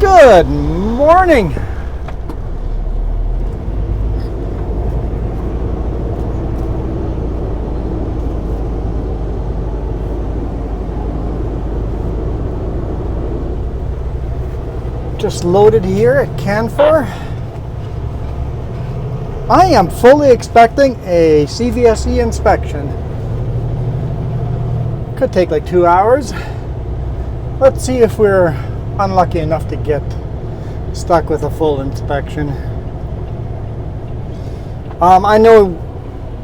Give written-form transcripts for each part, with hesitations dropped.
Good morning. Just loaded here at Kenworth. I am fully expecting a CVSE inspection. Could take like 2 hours. Let's see if we're unlucky enough to get stuck with a full inspection. I know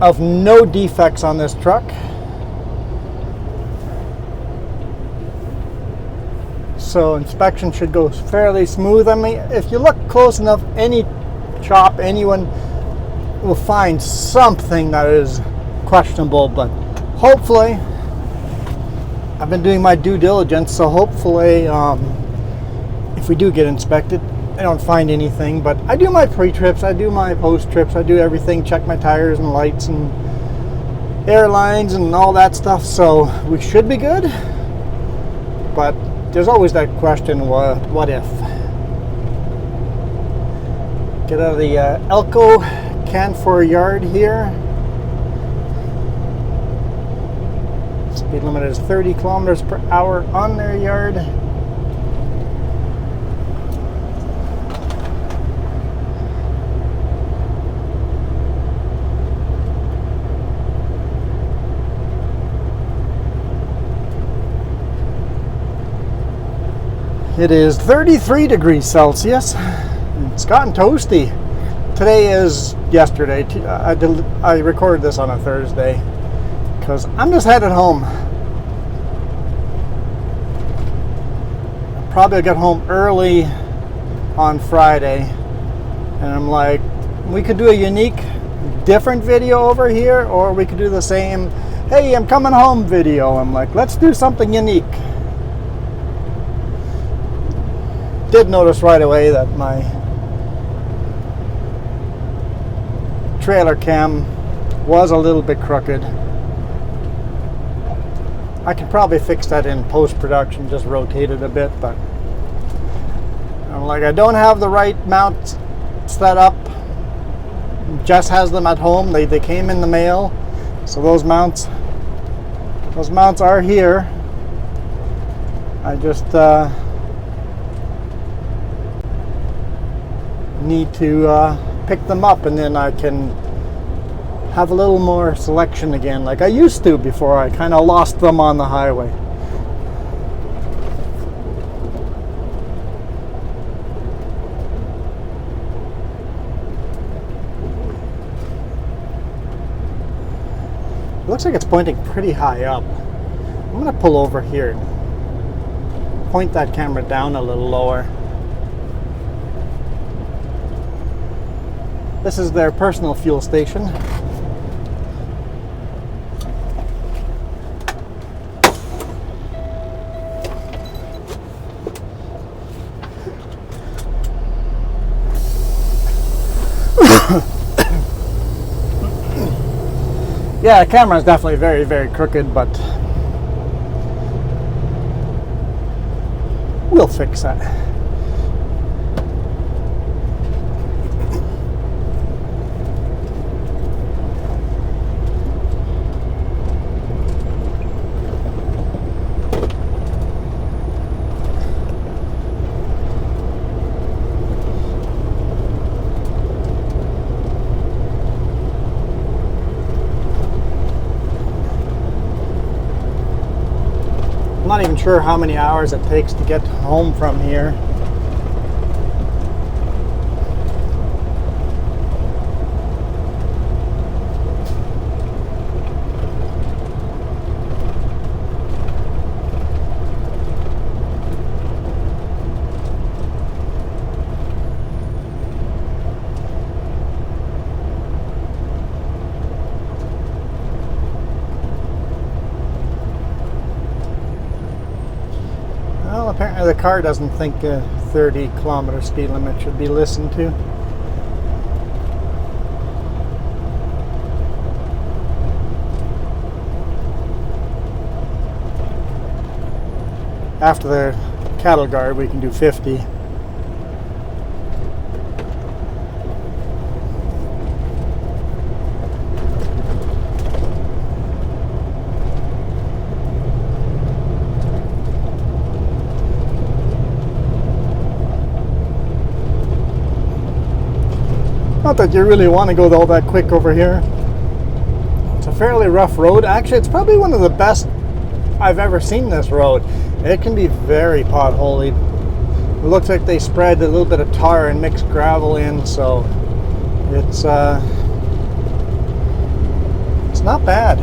of no defects on this truck. So inspection should go fairly smooth. I mean, if you look close enough, any shop, anyone will find something that is questionable, but hopefully, I've been doing my due diligence, so hopefully if we do get inspected, I don't find anything. But I do my pre-trips, I do my post-trips, I do everything, check my tires and lights and airlines and all that stuff, so we should be good. But there's always that question, what if? Get out of the Elko Kenworth yard here. Speed limit is 30 kilometers per hour on their yard. It is 33 degrees Celsius. It's gotten toasty. Today is yesterday. I recorded this on a Thursday because I'm just headed home. Probably got home early on Friday, and I'm like, we could do a unique, different video over here, or we could do the same, hey, I'm coming home video. I'm like, let's do something unique. Did notice right away that my trailer cam was a little bit crooked. I could probably fix that in post-production, just rotate it a bit, but I'm like, I don't have the right mount set up. Jess has them at home. They came in the mail, so those mounts are here. I just need to pick them up, and then I can have a little more selection again like I used to before I kind of lost them on the highway. It looks like it's pointing pretty high up. I'm going to pull over here and point that camera down a little lower. This is their personal fuel station. Yeah, the camera is definitely very, very crooked, but we'll fix that. I'm not even sure how many hours it takes to get home from here. Well, apparently the car doesn't think a 30 kilometer speed limit should be listened to. After the cattle guard, we can do 50. Not that you really want to go all that quick over here. It's a fairly rough road. Actually, it's probably one of the best I've ever seen this road. It can be very potholy. It looks like they spread a little bit of tar and mixed gravel in, so it's not bad.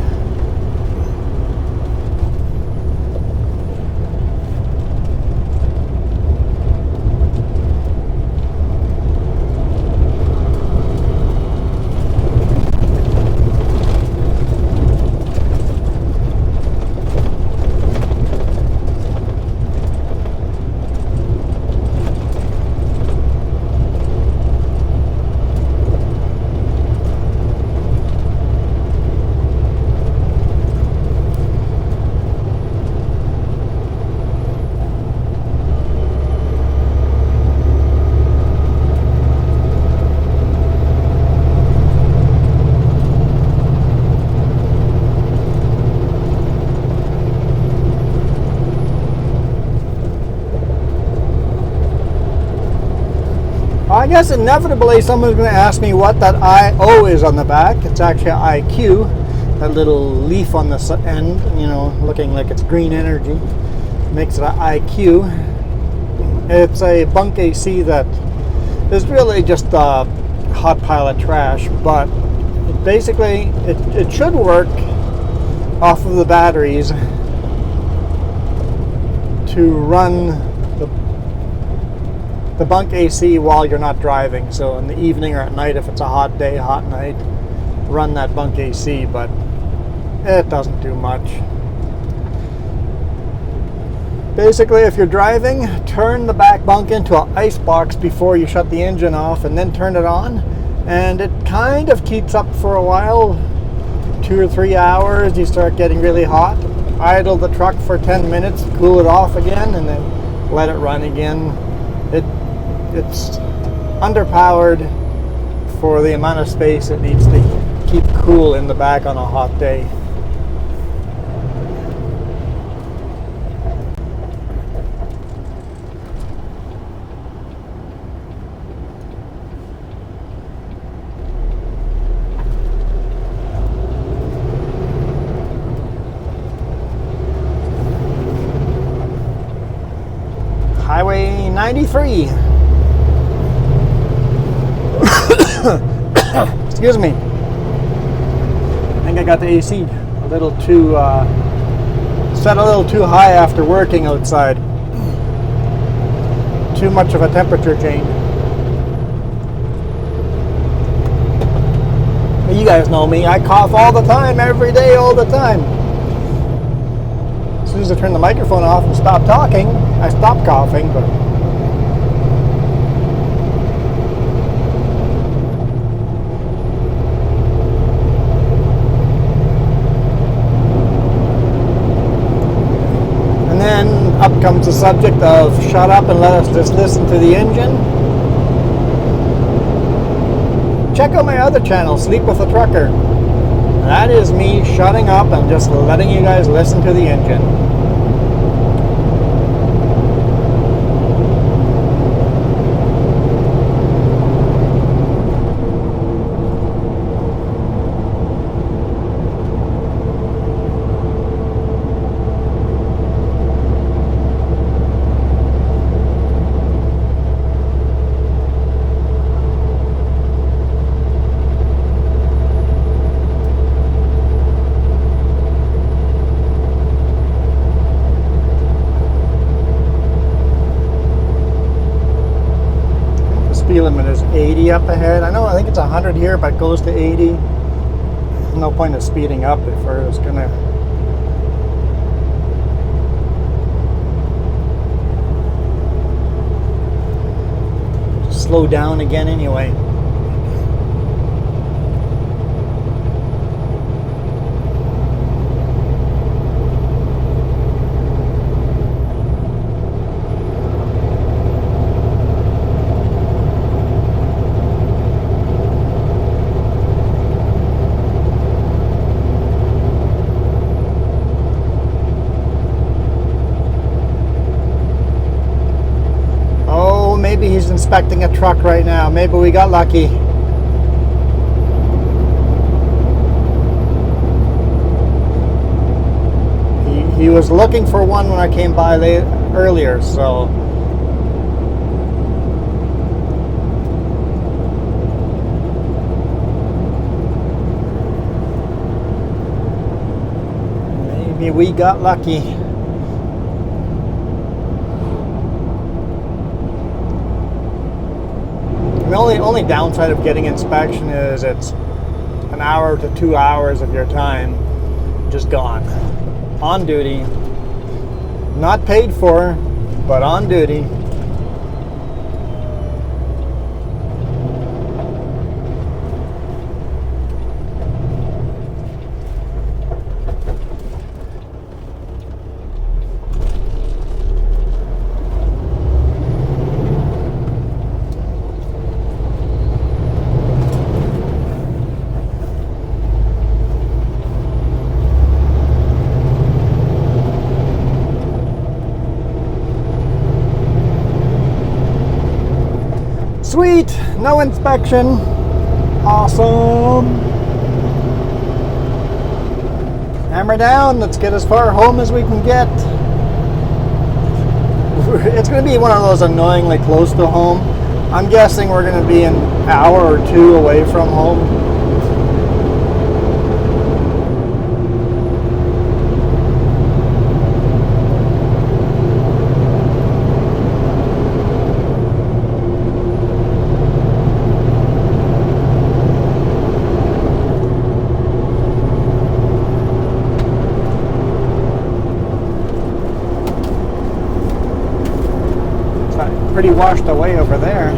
I guess inevitably someone's going to ask me what that IO is on the back. It's actually IQ, that little leaf on the end, you know, looking like it's green energy, makes it an IQ. It's a bunk AC that is really just a hot pile of trash, but basically it should work off of the batteries to run the bunk AC while you're not driving. So in the evening or at night, if it's a hot day, hot night, run that bunk AC, but it doesn't do much. Basically, if you're driving, turn the back bunk into an ice box before you shut the engine off and then turn it on, and it kind of keeps up for a while, 2 or 3 hours. You start getting really hot, idle the truck for 10 minutes, cool it off again, and then let it run again. It's underpowered for the amount of space it needs to keep cool in the back on a hot day. Highway 93. Excuse me. I think I got the AC a little too set a little too high after working outside. Too much of a temperature change. You guys know me. I cough all the time, every day, all the time. As soon as I turn the microphone off and stop talking, I stop coughing, but up comes the subject of shut up and let us just listen to the engine. Check out my other channel, Sleep with a Trucker. That is me shutting up and just letting you guys listen to the engine. Speed limit is 80 up ahead. I think it's 100 here, but it goes to 80. No point of speeding up if we're just gonna slow down again anyway. Maybe he's inspecting a truck right now. Maybe we got lucky. He was looking for one when I came by earlier, so maybe we got lucky. The only downside of getting inspection is it's an hour to 2 hours of your time just gone. On duty. Not paid for, but on duty. Sweet, no inspection. Awesome. Hammer down, let's get as far home as we can get. It's going to be one of those annoyingly close to home. I'm guessing we're going to be an hour or two away from home. Pretty washed away over there.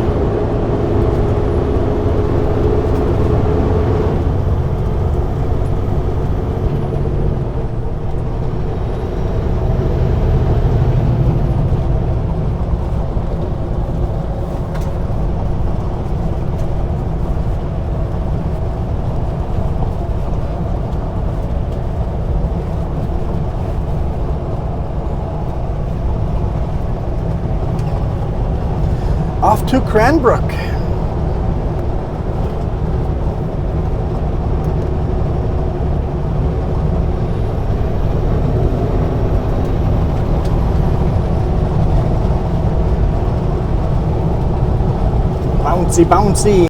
Off to Cranbrook. Bouncy, bouncy.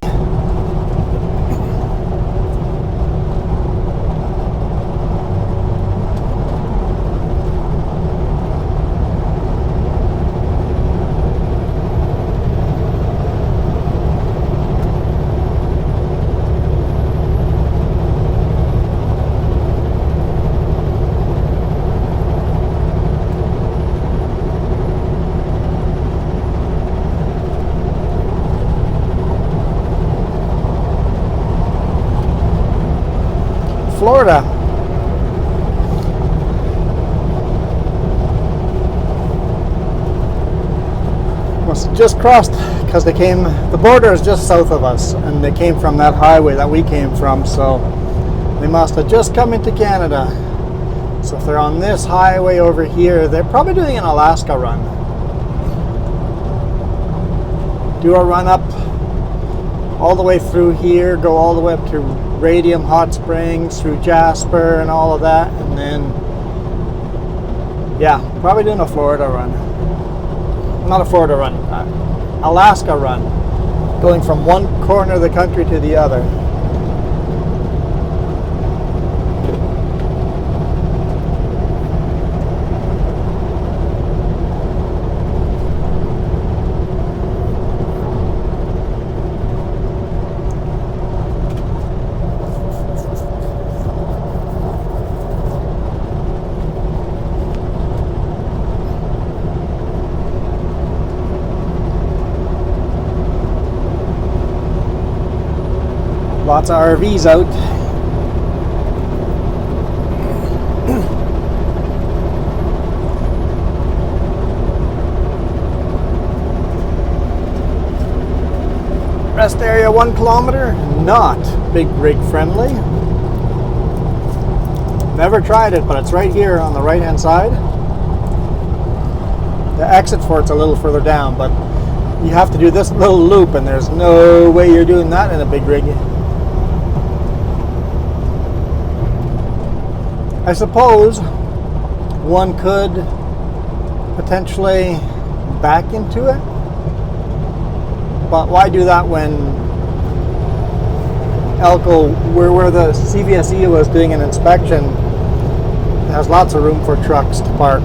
Florida. Must have just crossed because the border is just south of us and they came from that highway that we came from, so they must have just come into Canada. So if they're on this highway over here, they're probably doing an Alaska run. Do a run up all the way through here, go all the way up to Radium Hot Springs, through Jasper and all of that, and then yeah, probably doing a Florida run. Not a Florida run, Alaska run, going from one corner of the country to the other. Lots of RVs out. Rest area 1 kilometer, not big rig friendly. Never tried it, but it's right here on the right hand side. The exit for it's a little further down, but you have to do this little loop and there's no way you're doing that in a big rig. I suppose one could potentially back into it. But why do that when Elko, where the CVSE was doing an inspection, has lots of room for trucks to park.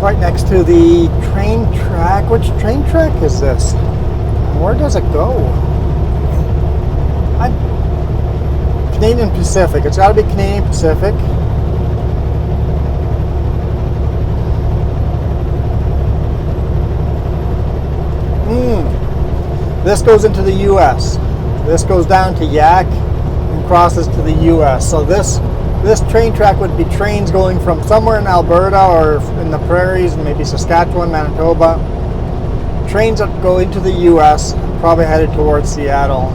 Right next to the train track. Which train track is this? Where does it go? Canadian Pacific. It's got to be Canadian Pacific. This goes into the U.S. This goes down to Yak and crosses to the U.S. So this train track would be trains going from somewhere in Alberta or in the prairies, maybe Saskatchewan, Manitoba. Trains that go into the U.S., probably headed towards Seattle.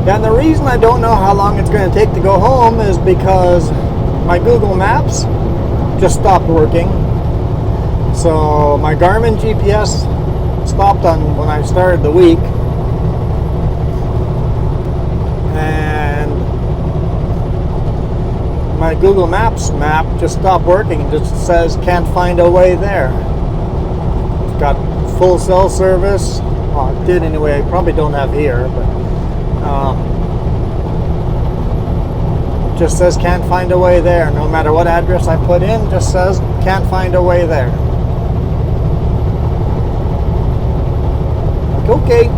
And the reason I don't know how long it's going to take to go home is because my Google Maps just stopped working. So my Garmin GPS stopped on when I started the week. And my Google Maps map just stopped working. It just says can't find a way there. It's got full cell service. Well, it did anyway. I probably don't have here, but just says can't find a way there. No matter what address I put in, just says can't find a way there. Like, okay.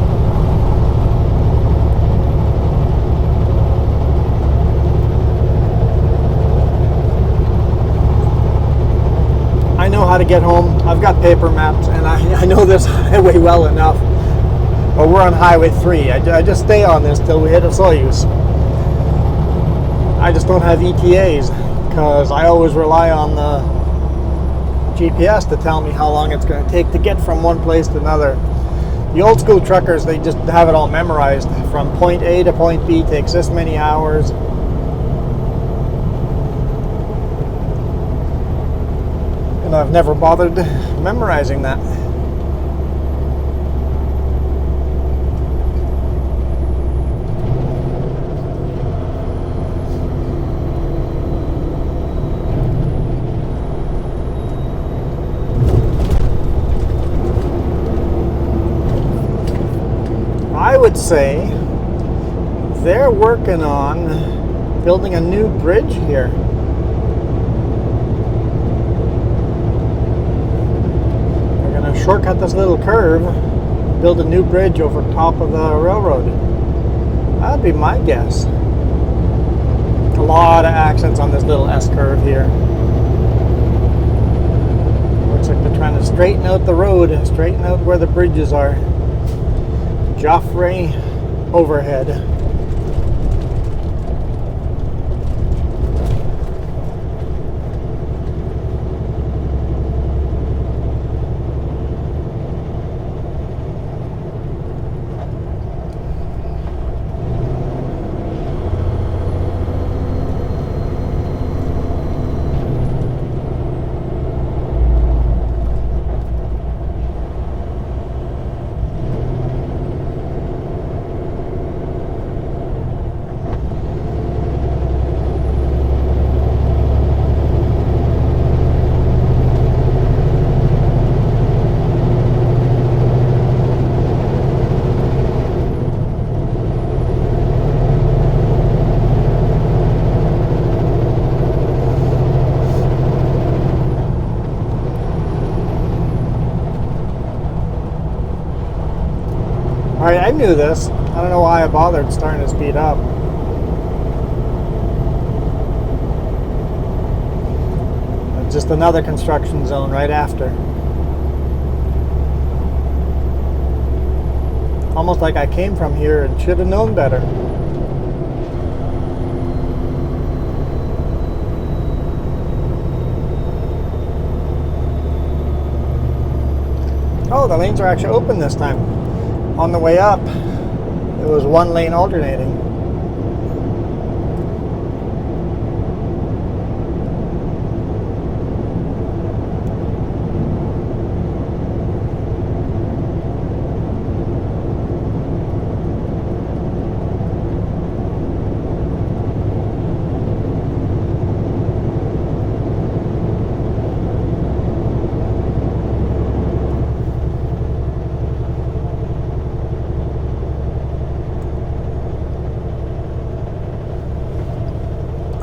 I know how to get home. I've got paper maps and I know this highway well enough. But we're on Highway 3. I just stay on this till we hit a Soyuz. I just don't have ETAs because I always rely on the GPS to tell me how long it's going to take to get from one place to another. The old school truckers, they just have it all memorized. From point A to point B takes this many hours. And I've never bothered memorizing that. I would say they're working on building a new bridge here. They're going to shortcut this little curve, build a new bridge over top of the railroad. That'd be my guess. A lot of accents on this little S-curve here. Looks like they're trying to straighten out the road, straighten out where the bridges are. Jaffray overhead. I knew this. I don't know why I bothered starting to speed up. Just another construction zone right after. Almost like I came from here and should have known better. Oh, the lanes are actually open this time. On the way up, it was one lane alternating.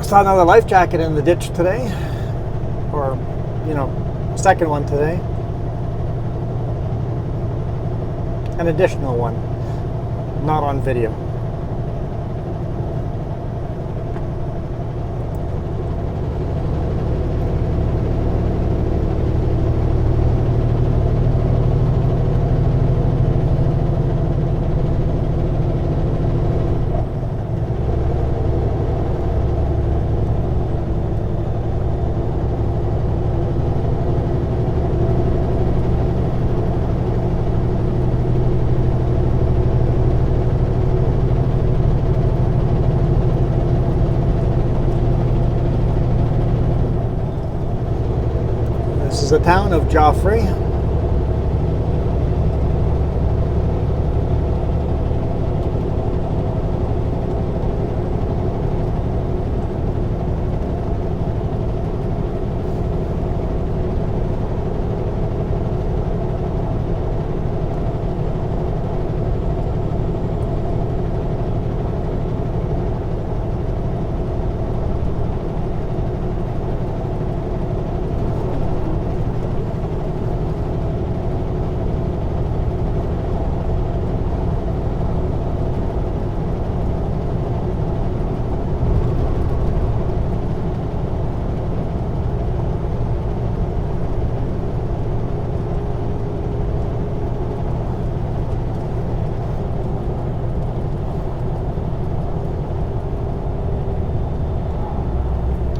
Saw another life jacket in the ditch today, or second one today, an additional one, not on video. This is the town of Jaffray.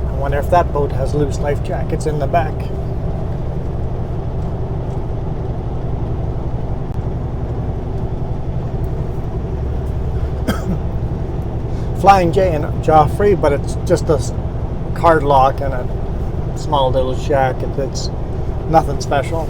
I wonder if that boat has loose life jackets in the back. Flying J in Jaffray, but it's just a card lock and a small little shack. It's nothing special.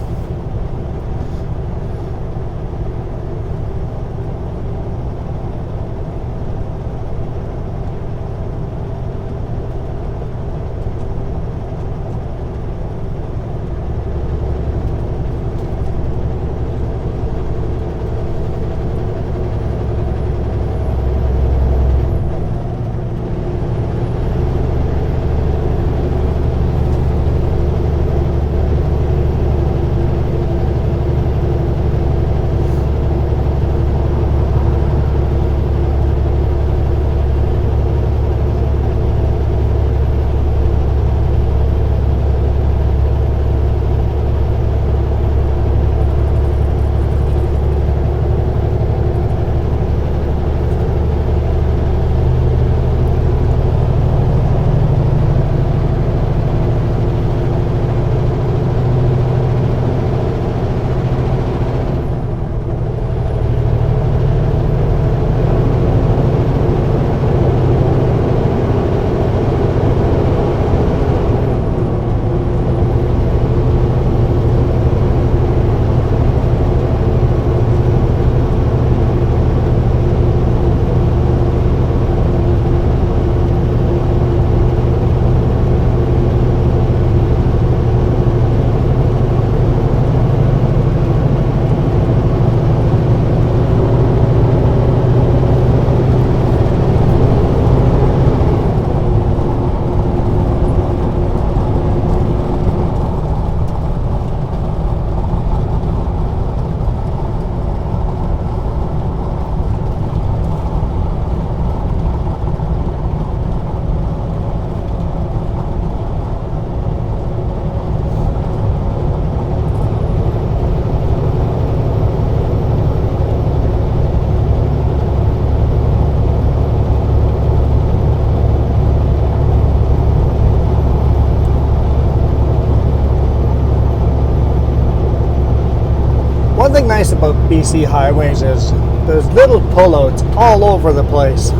nice about BC highways is there's little pullouts all over the place.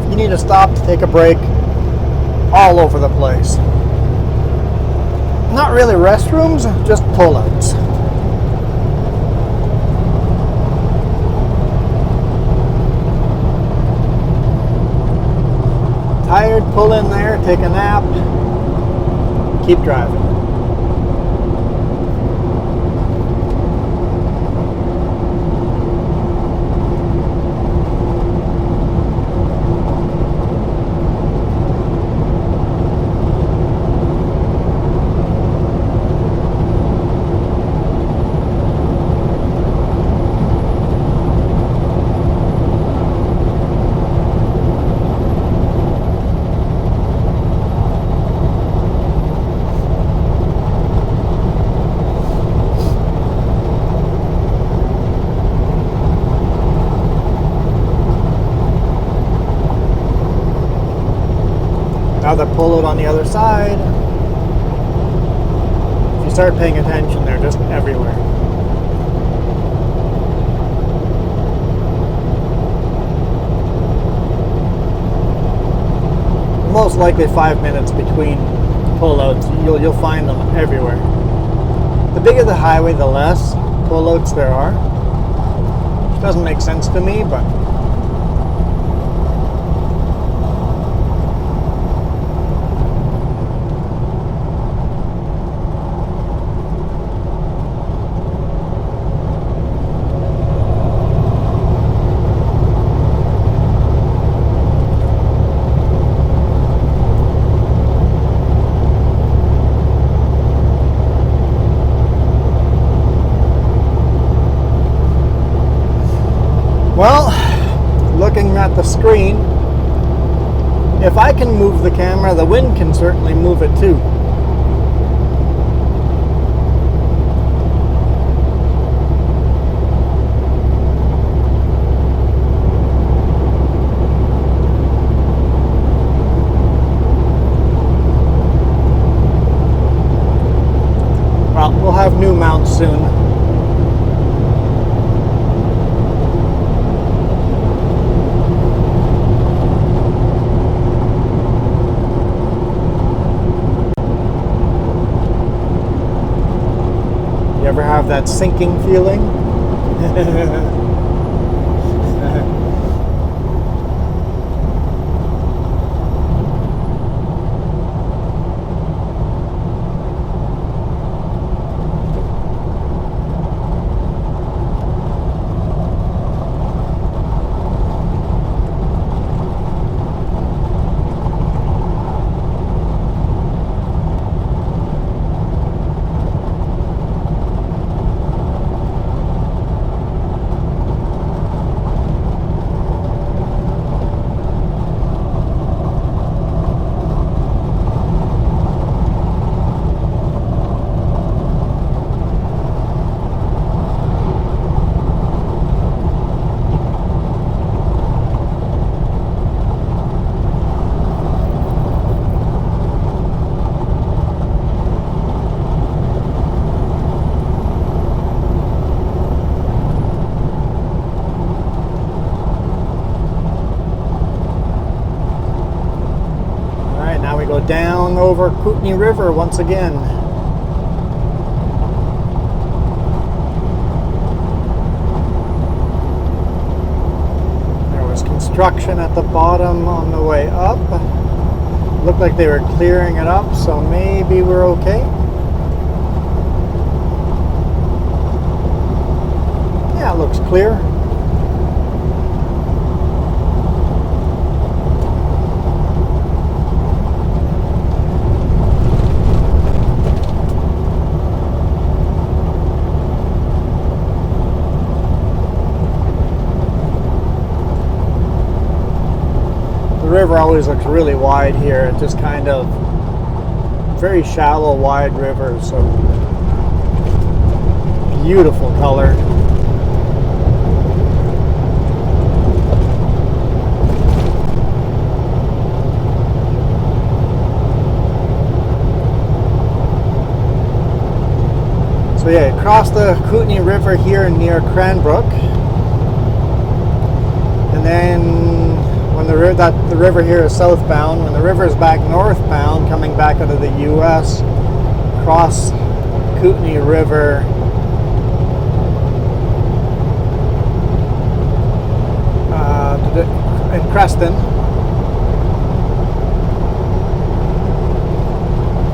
You need to stop to take a break, all over the place. Not really restrooms, just pullouts. Tired, pull in there, take a nap, keep driving. Another pullout on the other side. If you start paying attention, they're just everywhere. Most likely 5 minutes between pullouts. You'll find them everywhere. The bigger the highway, the less pullouts there are. Which doesn't make sense to me, but well, looking at the screen, if I can move the camera, the wind can certainly move it too. Well, we'll have new mounts soon. You ever have that sinking feeling? Down over Kootenay River once again. There was construction at the bottom on the way up. Looked like they were clearing it up, so maybe we're okay. Yeah, it looks clear. The river always looks really wide here. It's just kind of very shallow, wide river, so beautiful color. So yeah, across the Kootenay River here near Cranbrook, and then when the river here is southbound, when the river is back northbound, coming back out of the U.S., cross Kootenay River in Creston,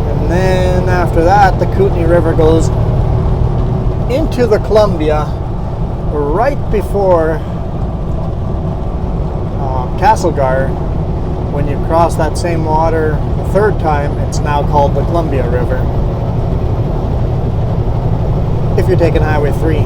and then after that the Kootenay River goes into the Columbia right before Castlegar. When you cross that same water the third time, it's now called the Columbia River if you're taking Highway 3.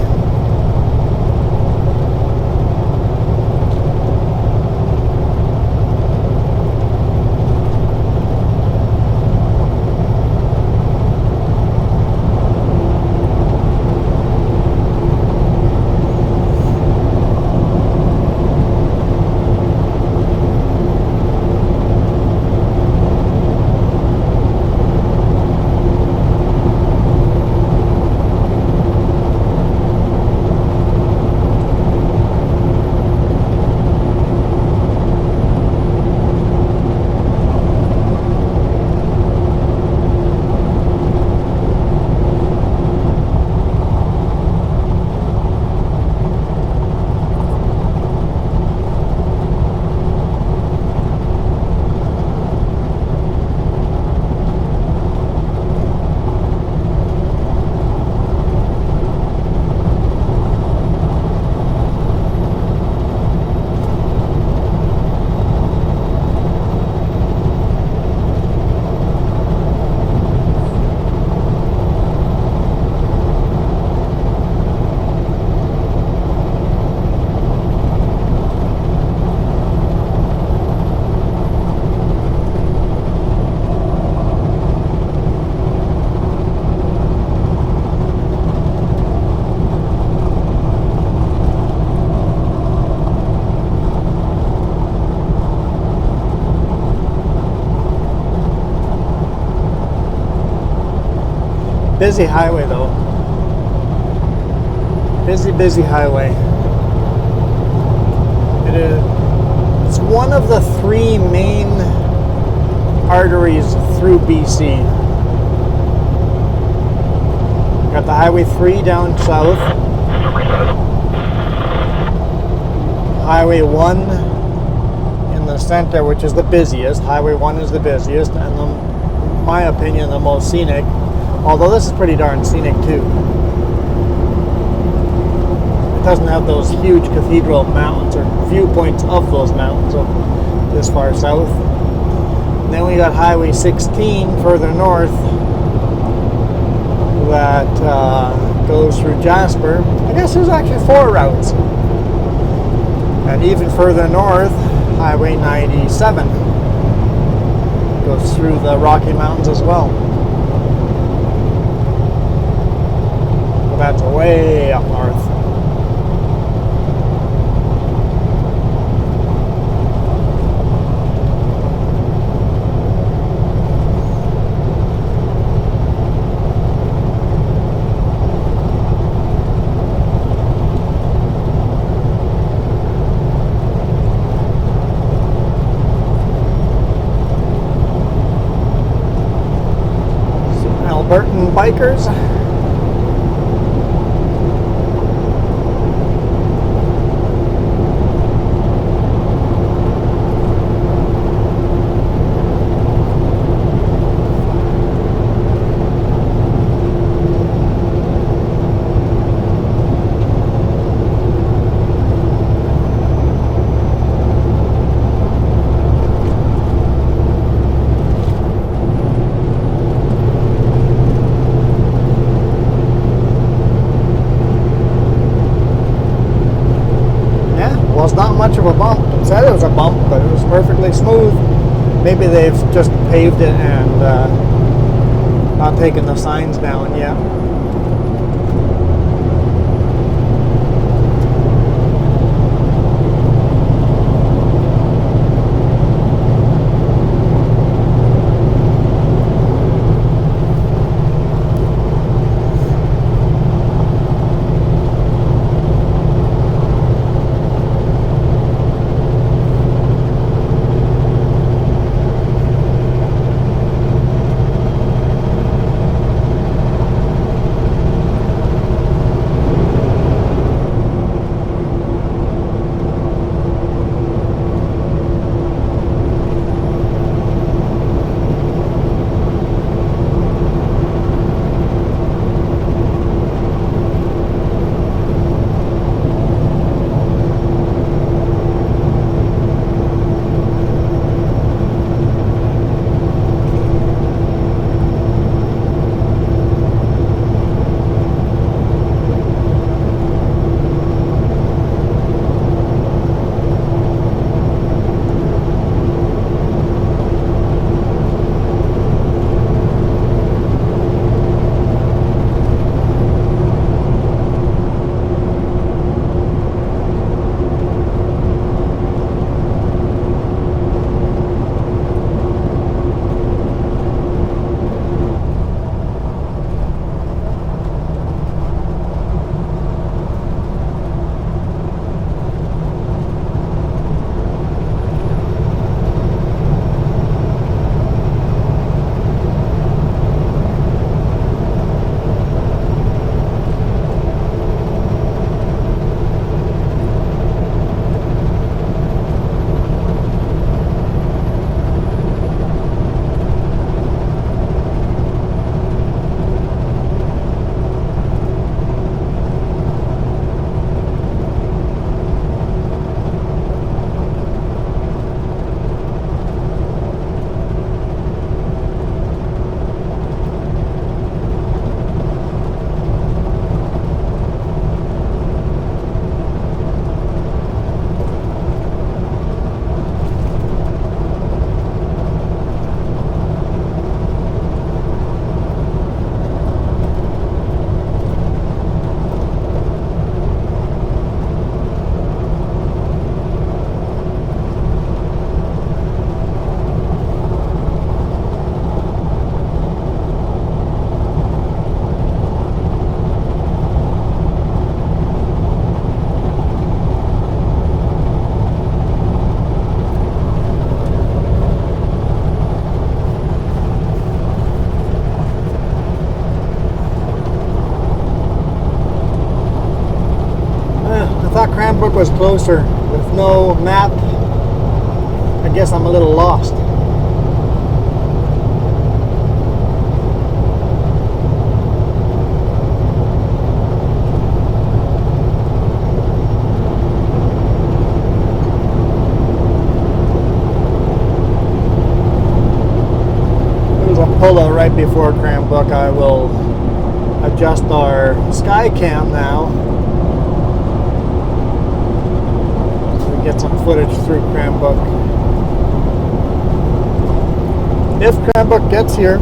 Busy highway though. Busy highway. It's one of the three main arteries through BC. Got the Highway 3 down south. Highway 1 in the center, which is the busiest. Highway 1 is the busiest and in my opinion the most scenic. Although this is pretty darn scenic too. It doesn't have those huge cathedral mountains or viewpoints of those mountains this far south. And then we got Highway 16 further north that goes through Jasper. I guess there's actually 4 routes. And even further north, Highway 97 goes through the Rocky Mountains as well. That's way up north. Some Albertan bikers. It's not much of a bump. It said it was a bump, but it was perfectly smooth. Maybe they've just paved it and not taken the signs down yet. was closer. With no map, I guess I'm a little lost. There's a pullout right before Cranbrook. I will adjust our sky cam now. Get some footage through Cranbrook. If Cranbrook gets here.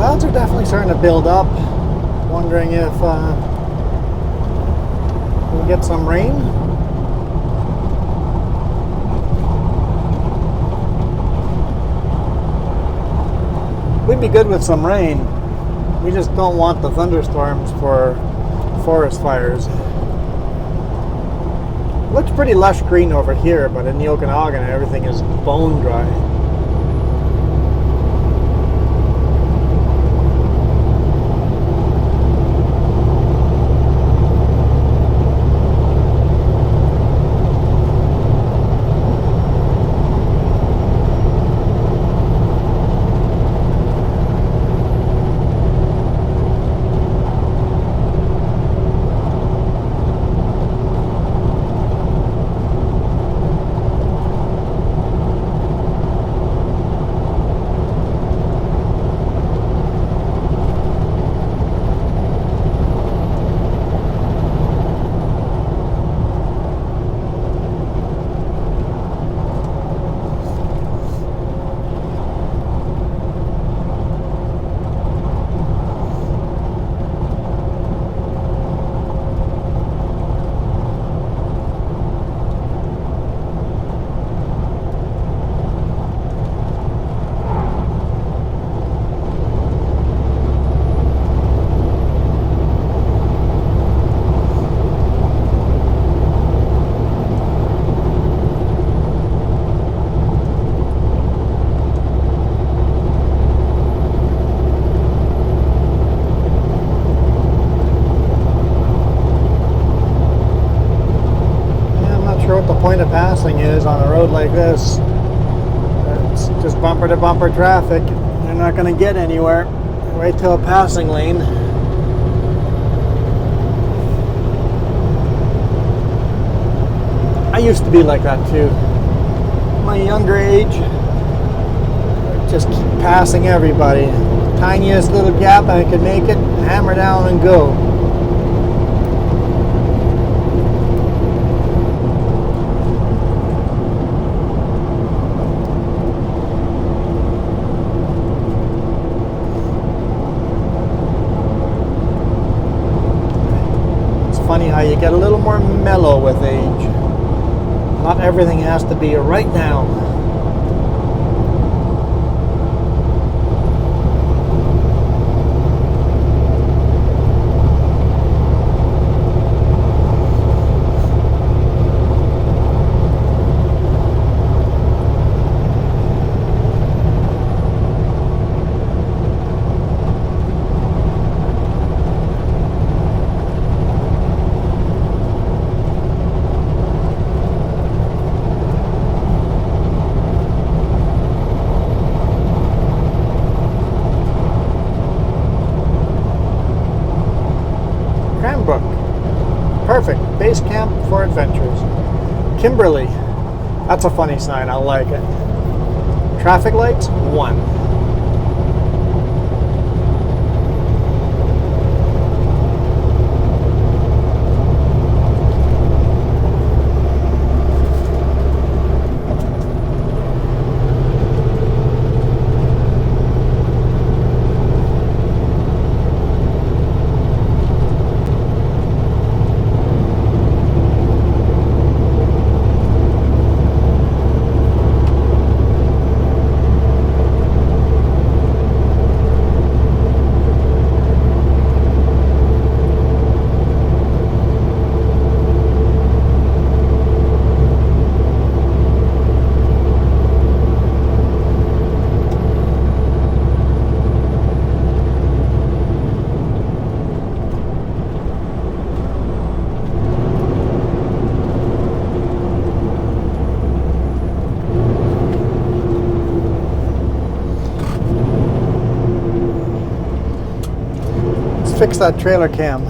Clouds are definitely starting to build up. Wondering if we'll get some rain. We'd be good with some rain. We just don't want the thunderstorms for forest fires. Looks pretty lush green over here, but in the Okanagan everything is bone dry. Point of passing is on a road like this. It's just bumper to bumper traffic. You're not going to get anywhere. Wait till a passing lane. I used to be like that too. My younger age, just keep passing everybody. Tiniest little gap I could make it, hammer down and go. Funny how you get a little more mellow with age. Not everything has to be right now. Perfect. Base camp for adventures. Kimberly. That's a funny sign. I like it. Traffic lights, 1. Fix that trailer cam.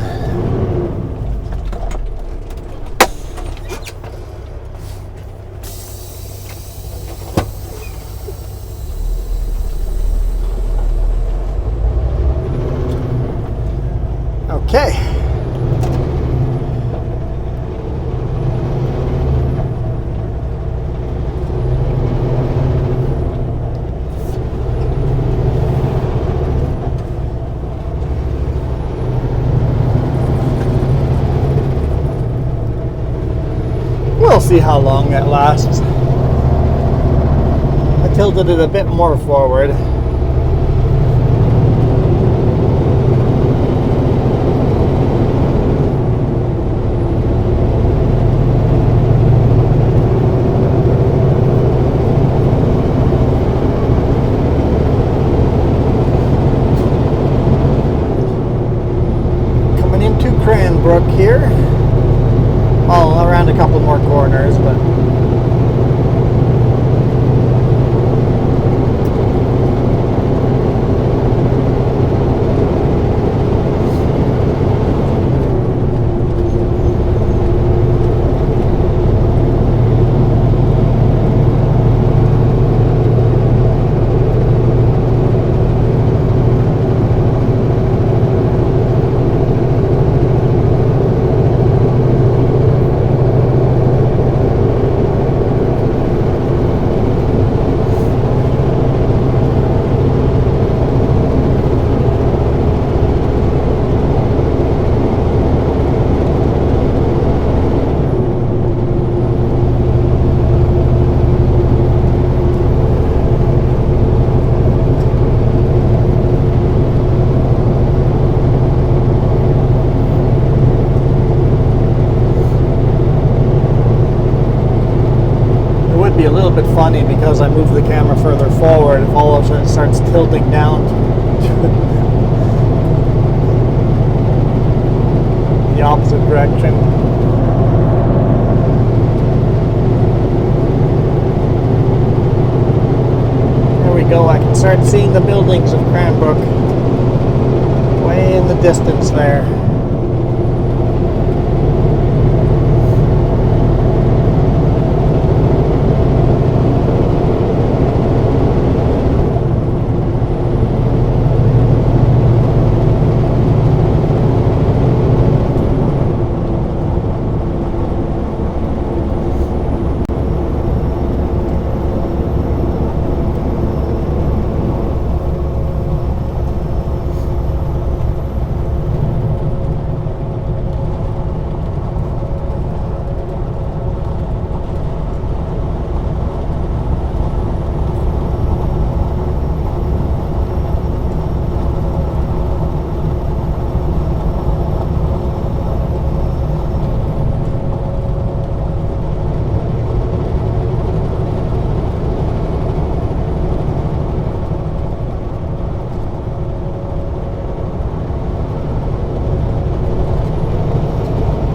Okay. We'll see how long that lasts. I tilted it a bit more forward. Coming into Cranbrook here. All around a couple more corners, but be a little bit funny because I move the camera further forward if all of a sudden it starts tilting down the opposite direction. There we go, I can start seeing the buildings of Cranbrook way in the distance there.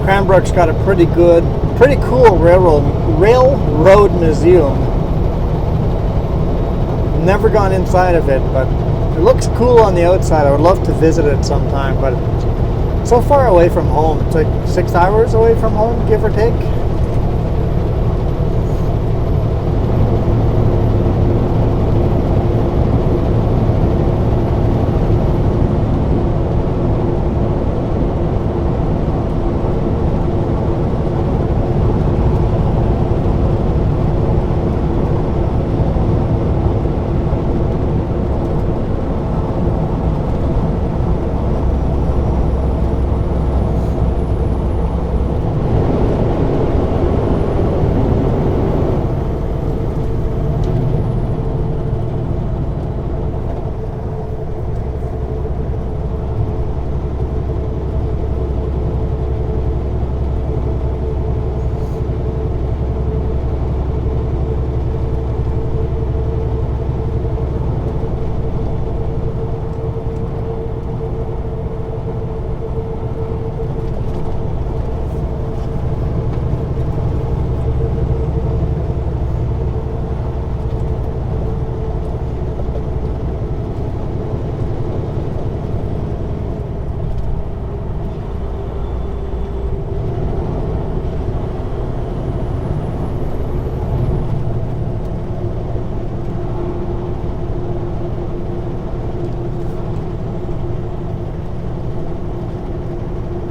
Cranbrook's got a pretty cool railroad museum. Never gone inside of it, but it looks cool on the outside. I would love to visit it sometime, but so far away from home. It's like 6 hours away from home, give or take.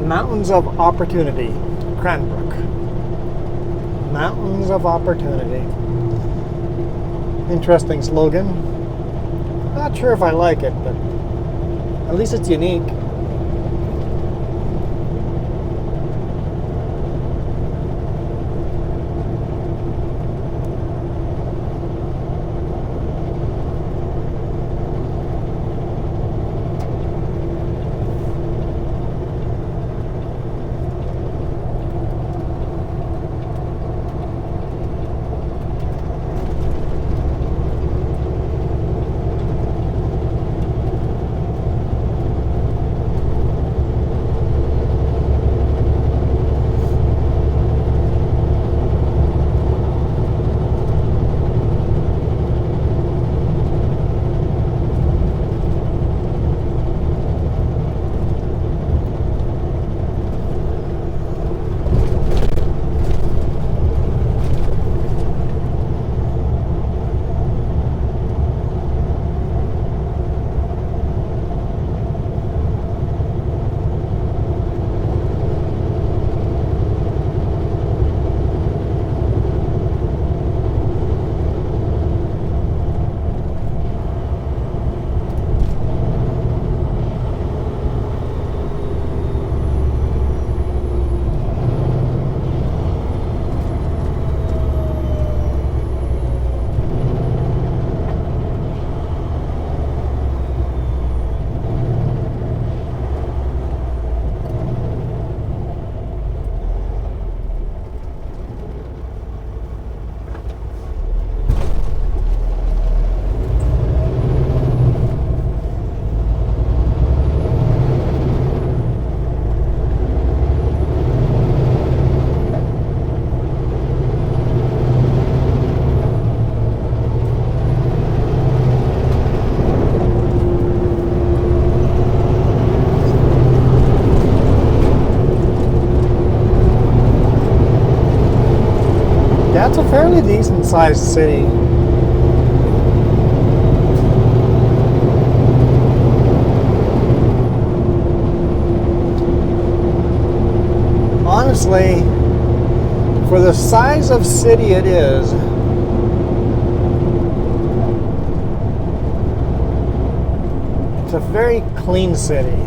Mountains of Opportunity, Cranbrook. Mountains of Opportunity. Interesting slogan. Not sure if I like it, but at least it's unique. That's a fairly decent sized city. Honestly, for the size of city it is, it's a very clean city.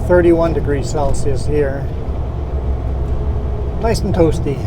31 degrees Celsius here. Nice and toasty.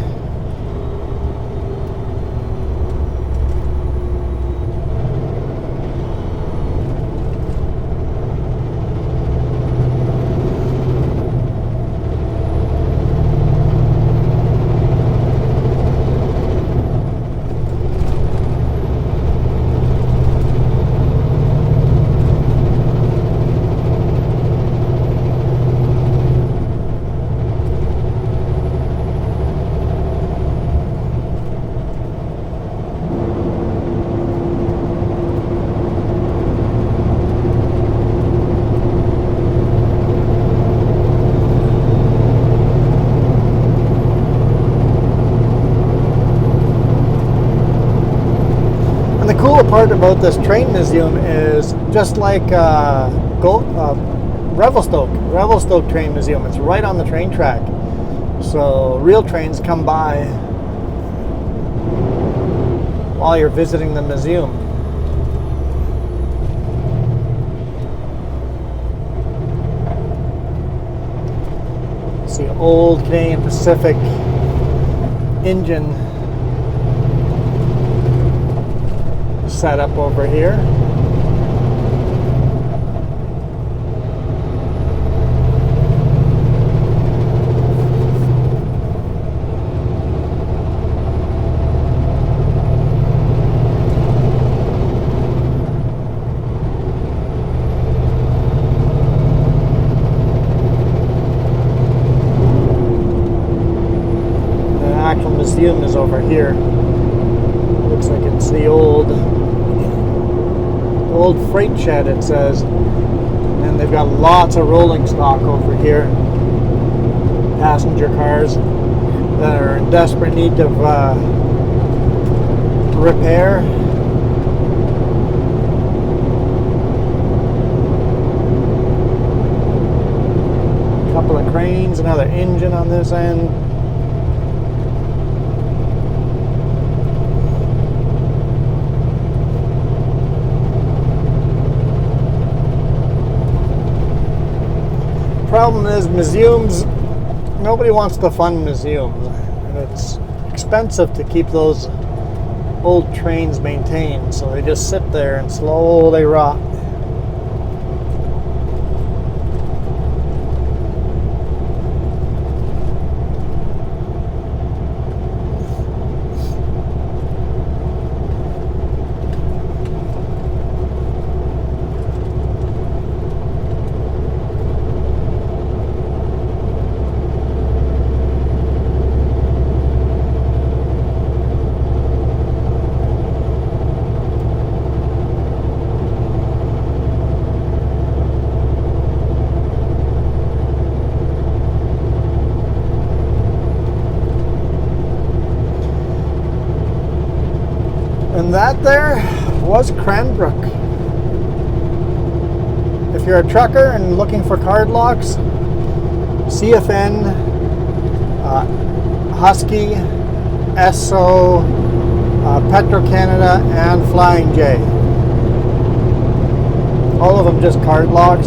Part about this train museum is just like Revelstoke train museum. It's right on the train track, so real trains come by while you're visiting the museum. See old Canadian Pacific engine set up over here. The actual museum is over here. Looks like it's the old freight shed, it says, and they've got lots of rolling stock over here, passenger cars that are in desperate need of repair. A couple of cranes, another engine on this end. Problem is, museums, nobody wants to fund museums, and it's expensive to keep those old trains maintained, so they just sit there and slowly rot. And that there was Cranbrook. If you're a trucker and looking for card locks, CFN, Husky, Esso, Petro-Canada, and Flying J. All of them just card locks.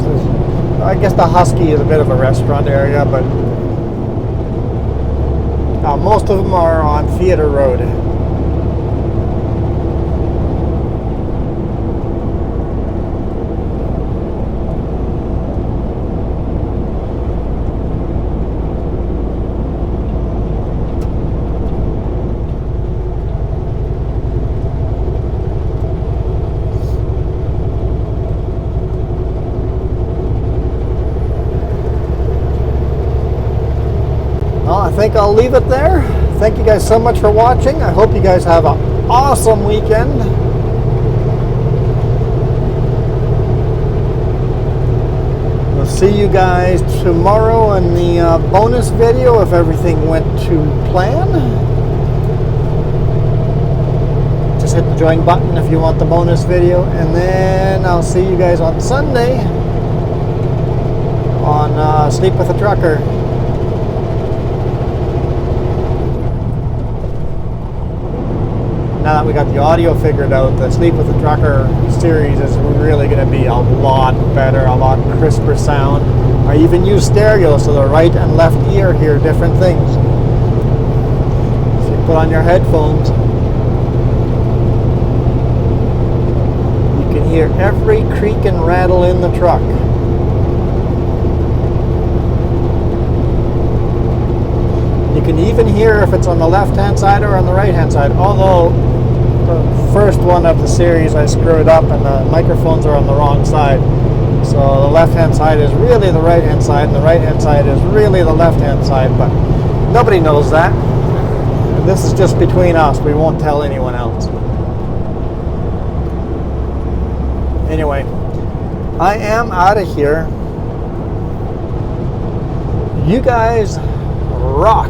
I guess the Husky is a bit of a restaurant area, but most of them are on Theatre Road. I think I'll leave it there. Thank you guys so much for watching. I hope you guys have an awesome weekend. We'll see you guys tomorrow in the bonus video if everything went to plan. Just hit the join button if you want the bonus video, and then I'll see you guys on Sunday on Sleep with a Trucker. now that we got the audio figured out, the Sleep with the Trucker series is really going to be a lot better, a lot crisper sound. I even use stereo so the right and left ear hear different things. So you put on your headphones, you can hear every creak and rattle in the truck. You can even hear if it's on the left-hand side or on the right-hand side, although the first one of the series I screwed up and the microphones are on the wrong side. So the left-hand side is really the right-hand side and the right-hand side is really the left-hand side, but nobody knows that. And this is just between us. We won't tell anyone else. Anyway, I am out of here. You guys rock.